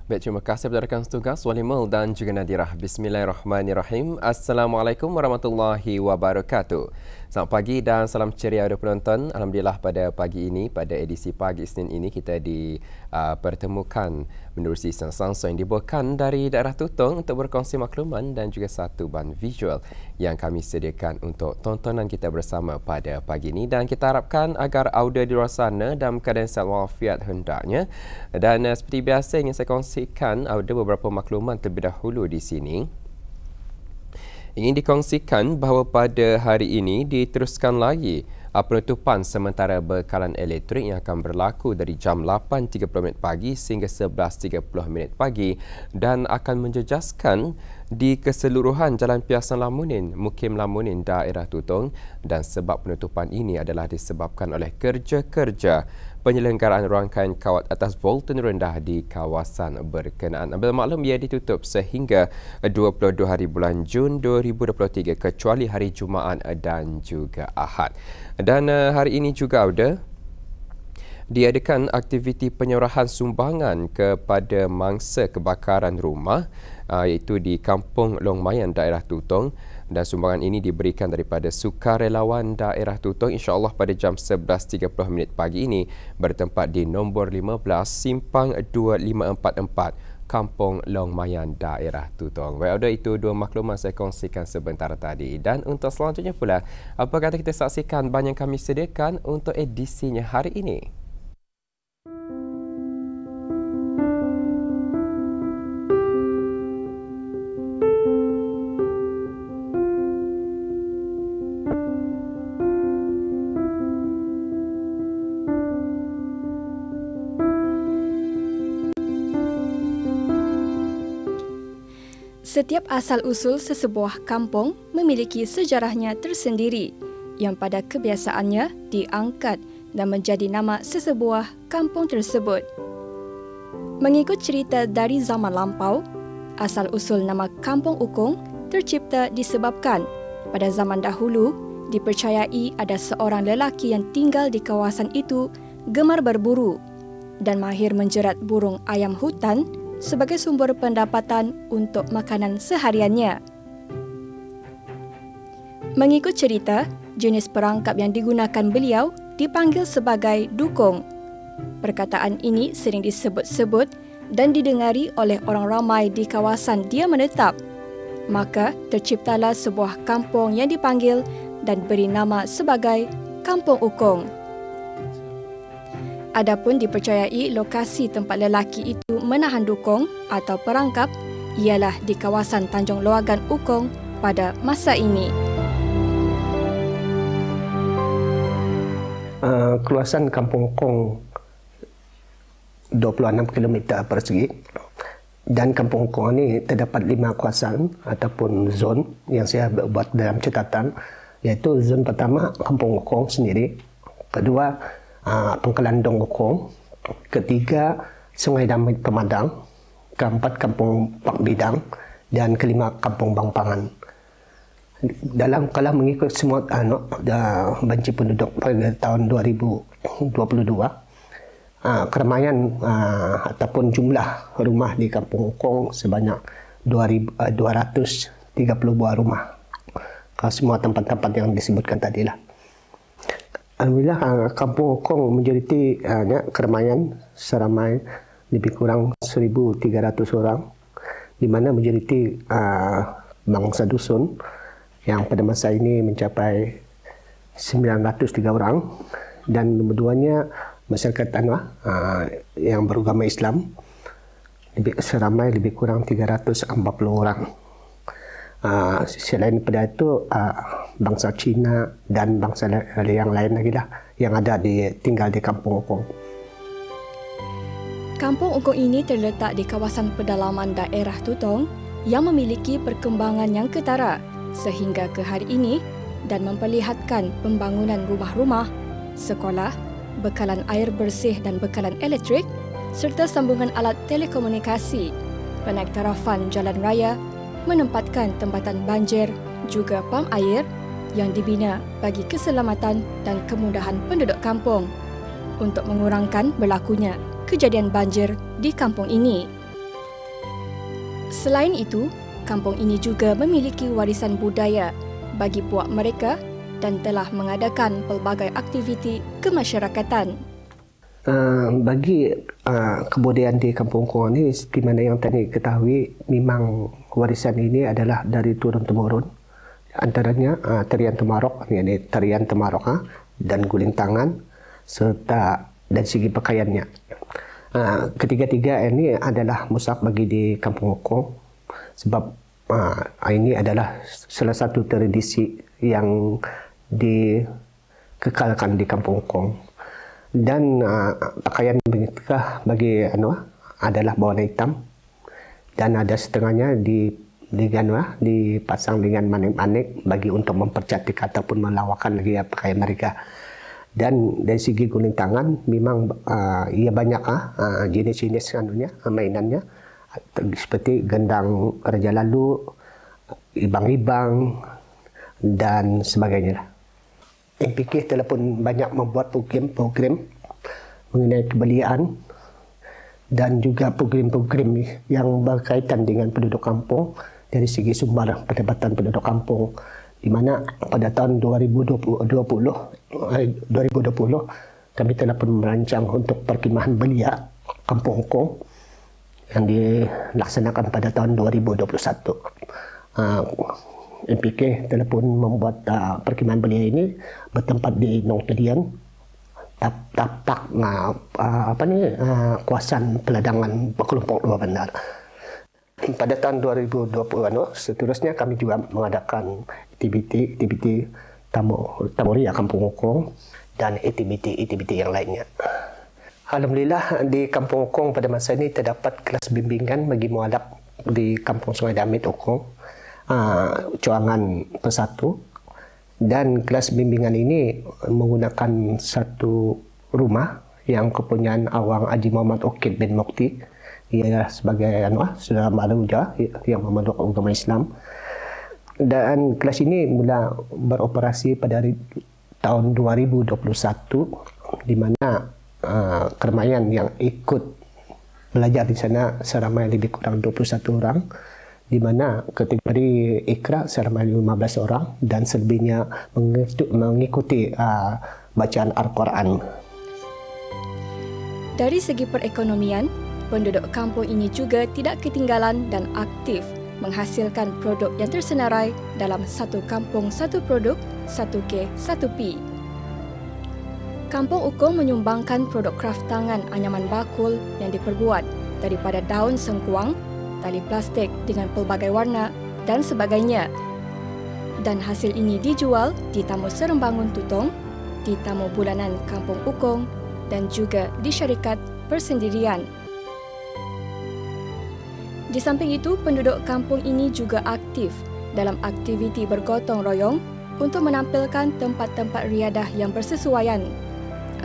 Baik, terima kasih kepada rakan setugas Walimul dan juga Nadirah. Bismillahirrahmanirrahim. Assalamualaikum warahmatullahi wabarakatuh. Selamat pagi dan salam ceria kepada penonton. Alhamdulillah pada pagi ini, pada edisi pagi Isnin ini kita dipertemukan menerusi sangsa yang dibawakan dari daerah Tutong untuk berkongsi makluman dan juga satu bahan visual yang kami sediakan untuk tontonan kita bersama pada pagi ini, dan kita harapkan agar audio di luar sana dalam keadaan sihat walafiat hendaknya. Dan seperti biasa ingin saya kongsikan ada beberapa makluman terlebih dahulu di sini. Ingin dikongsikan bahawa pada hari ini diteruskan lagi penutupan sementara bekalan elektrik yang akan berlaku dari jam 8.30 pagi sehingga 11.30 pagi dan akan menjejaskan di keseluruhan Jalan Piasan Lamunin, Mukim Lamunin, daerah Tutong, dan sebab penutupan ini adalah disebabkan oleh kerja-kerja penyelenggaraan rangkaian kawat atas volten rendah di kawasan berkenaan. Bermaklum ia ditutup sehingga 22 hari bulan Jun 2023 kecuali hari Jumaat dan juga Ahad. Dan hari ini juga ada diadakan aktiviti penyerahan sumbangan kepada mangsa kebakaran rumah iaitu di Kampung Longmayan, daerah Tutong, dan sumbangan ini diberikan daripada sukarelawan daerah Tutong, insya-Allah pada jam 11.30 pagi ini bertempat di nombor 15 Simpang 2544 Kampung Longmayan, daerah Tutong. Baik, ada itu dua maklumat saya kongsikan sebentar tadi, dan untuk selanjutnya pula apa kata kita saksikan bahan yang kami sediakan untuk edisinya hari ini. Setiap asal-usul sesebuah kampung memiliki sejarahnya tersendiri yang pada kebiasaannya diangkat dan menjadi nama sesebuah kampung tersebut. Mengikut cerita dari zaman lampau, asal-usul nama Kampung Ukong tercipta disebabkan pada zaman dahulu dipercayai ada seorang lelaki yang tinggal di kawasan itu gemar berburu dan mahir menjerat burung ayam hutan sebagai sumber pendapatan untuk makanan sehariannya. Mengikut cerita, jenis perangkap yang digunakan beliau dipanggil sebagai dukong. Perkataan ini sering disebut-sebut dan didengari oleh orang ramai di kawasan dia menetap. Maka terciptalah sebuah kampung yang dipanggil dan beri nama sebagai Kampung Ukong. Adapun dipercayai lokasi tempat lelaki itu menahan dukong atau perangkap ialah di kawasan Tanjung Loagan Ukong pada masa ini. Keluasan Kampung Ukong 26 km persegi, dan Kampung Ukong ini terdapat 5 kawasan ataupun zon yang saya buat dalam catatan, iaitu zon pertama Kampung Ukong sendiri, kedua Pengkelandong Ukong, ketiga Sungai Damai Pemadang, keempat Kampung Pak Bidang, dan kelima Kampung Bangpangan. Kalau mengikut semua banci penduduk pada tahun 2022, keramaian ataupun jumlah rumah di Kampung Ukong sebanyak 230 buah rumah. Semua tempat-tempat yang disebutkan tadilah. Alhamdulillah, Kampung Ukong menjadi keramaian seramai lebih kurang 1,300 orang, di mana menjadi bangsa dusun yang pada masa ini mencapai 903 orang, dan keduanya masyarakat yang beragama Islam seramai lebih kurang 340 orang. Selain pada itu bangsa Cina dan bangsa yang lain lagi lah yang ada tinggal di Kampung Ukong. Kampung Ukong ini terletak di kawasan pedalaman daerah Tutong yang memiliki perkembangan yang ketara sehingga ke hari ini dan memperlihatkan pembangunan rumah-rumah, sekolah, bekalan air bersih dan bekalan elektrik serta sambungan alat telekomunikasi, penektarafan jalan raya, menempatkan tempatan banjir juga pam air yang dibina bagi keselamatan dan kemudahan penduduk kampung untuk mengurangkan berlakunya kejadian banjir di kampung ini. Selain itu, kampung ini juga memiliki warisan budaya bagi puak mereka dan telah mengadakan pelbagai aktiviti kemasyarakatan. Bagi kebudayaan di Kampung Kong ini, seperti mana yang tadi ketahui, memang warisan ini adalah dari turun-temurun. Antaranya tarian Temarok, yakni tarian Temarok dan guling tangan, serta dari segi pakaiannya. Ketiga-tiga ini adalah musab bagi di Kampung Kong, sebab ini adalah salah satu tradisi yang dikekalkan di Kampung Kong. Dan pakaian mereka bagi adalah berwarna hitam, dan ada setengahnya dipasang dengan manik-manik bagi untuk mempercantik ataupun melawakan lagi pakaian mereka. Dan dari segi guling tangan memang ia banyak jenis-jenis mainannya, seperti gendang Raja Lalu, ibang-ibang dan sebagainya. MPK telah pun banyak membuat program mengenai kebelian dan juga program-program yang berkaitan dengan penduduk kampung dari segi sumber pendapatan penduduk kampung, di mana pada tahun 2020 kami telah pun merancang untuk perkhidmatan belia Kampung Kong yang dilaksanakan pada tahun 2021. MPK telah pun membuat perkhidmatan belia ini bertempat di Nong Tedian, tapak kawasan peladangan kelompok luar bandar. Pada tahun 2020 seterusnya kami juga mengadakan aktiviti tamuria Kampung Kong dan aktiviti yang lainnya. Alhamdulillah di Kampung Kong pada masa ini terdapat kelas bimbingan bagi mualaf di Kampung Sungai Damit Okong, Cuangan Persatu, dan kelas bimbingan ini menggunakan satu rumah yang kepunyaan Awang Haji Muhammad Okid bin Mukti. Ia sebagai saudara Maruja yang memeluk agama Islam, dan kelas ini mula beroperasi pada tahun 2021, di mana kermayan yang ikut belajar di sana seramai lebih kurang 21 orang, di mana kategori Iqra seramai 15 orang dan selebihnya mengikuti bacaan Al-Quran. Dari segi perekonomian, penduduk kampung ini juga tidak ketinggalan dan aktif menghasilkan produk yang tersenarai dalam satu kampung, satu produk, 1K, 1P. Kampung Ukong menyumbangkan produk kraft tangan anyaman bakul yang diperbuat daripada daun sengkuang, tali plastik dengan pelbagai warna dan sebagainya. Dan hasil ini dijual di Tamu Serembangun Tutong, di Tamu Bulanan Kampung Ukong dan juga di syarikat persendirian. Di samping itu, penduduk kampung ini juga aktif dalam aktiviti bergotong royong untuk menampilkan tempat-tempat riadah yang bersesuaian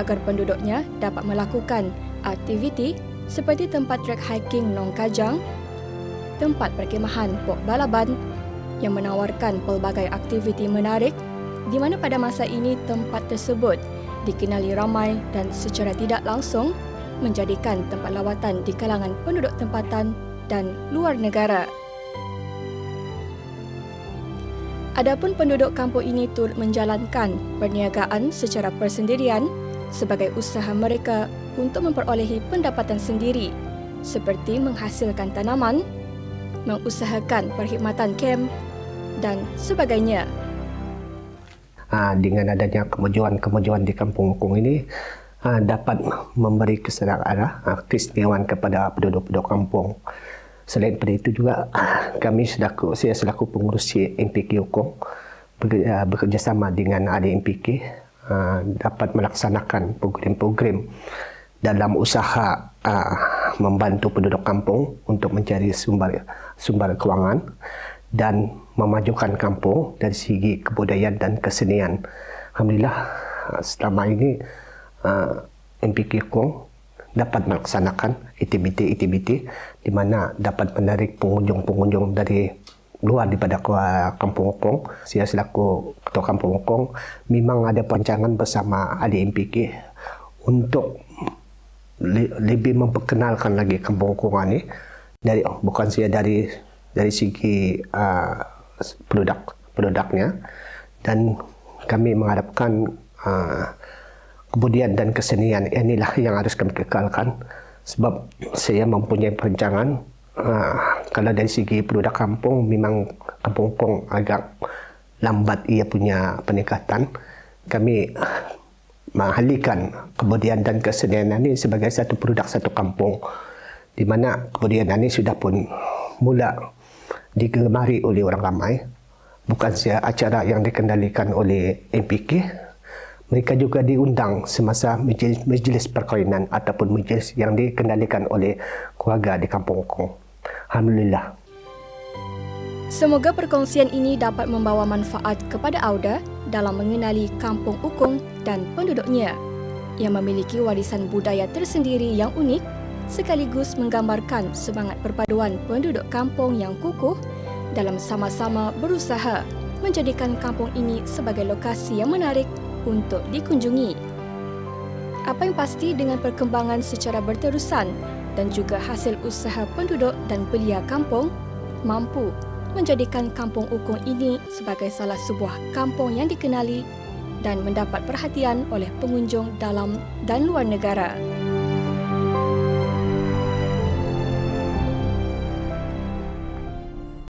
agar penduduknya dapat melakukan aktiviti seperti tempat trek hiking Nong Kajang, tempat perkhemahan Pok Balaban yang menawarkan pelbagai aktiviti menarik, di mana pada masa ini tempat tersebut dikenali ramai dan secara tidak langsung menjadikan tempat lawatan di kalangan penduduk tempatan dan luar negara. Adapun penduduk kampung ini turut menjalankan perniagaan secara persendirian sebagai usaha mereka untuk memperolehi pendapatan sendiri, seperti menghasilkan tanaman, mengusahakan perkhidmatan kem dan sebagainya. Dengan adanya kemajuan di Kampung Ukong ini dapat memberi keistimewaan kepada penduduk kampung. Selain daripada itu juga saya selaku pengurus MPK Ukong bekerjasama dengan adik MPK dapat melaksanakan program-program dalam usaha membantu penduduk kampung untuk mencari sumber kewangan dan memajukan kampung dari segi kebudayaan dan kesenian. Alhamdulillah selama ini MPK Ukong dapat melaksanakan aktiviti di mana dapat menarik pengunjung-pengunjung dari luar daripada Kampung Ukong. Saya selaku Ketua Kampung Ukong memang ada perancangan bersama adik MPK untuk lebih memperkenalkan lagi Kampung Ukong ini bukan saja dari segi produknya, dan kami mengharapkan kebudayaan dan kesenian inilah yang harus kami kekalkan, sebab saya mempunyai perancangan kalau dari segi produk kampung memang kampung agak lambat ia punya peningkatan. Kami mengalihkan kebudayaan dan kesenian ini sebagai satu produk satu kampung, di mana kebudayaan ini sudah pun mula digemari oleh orang ramai, bukan saja acara yang dikendalikan oleh MPK. Mereka juga diundang semasa majlis perkahwinan ataupun majlis yang dikendalikan oleh keluarga di Kampung Ukong. Alhamdulillah. Semoga perkongsian ini dapat membawa manfaat kepada Auda dalam mengenali Kampung Ukong dan penduduknya yang memiliki warisan budaya tersendiri yang unik, sekaligus menggambarkan semangat perpaduan penduduk kampung yang kukuh dalam sama-sama berusaha menjadikan kampung ini sebagai lokasi yang menarik untuk dikunjungi. Apa yang pasti, dengan perkembangan secara berterusan dan juga hasil usaha penduduk dan belia kampung mampu menjadikan Kampung Ukong ini sebagai salah sebuah kampung yang dikenali dan mendapat perhatian oleh pengunjung dalam dan luar negara.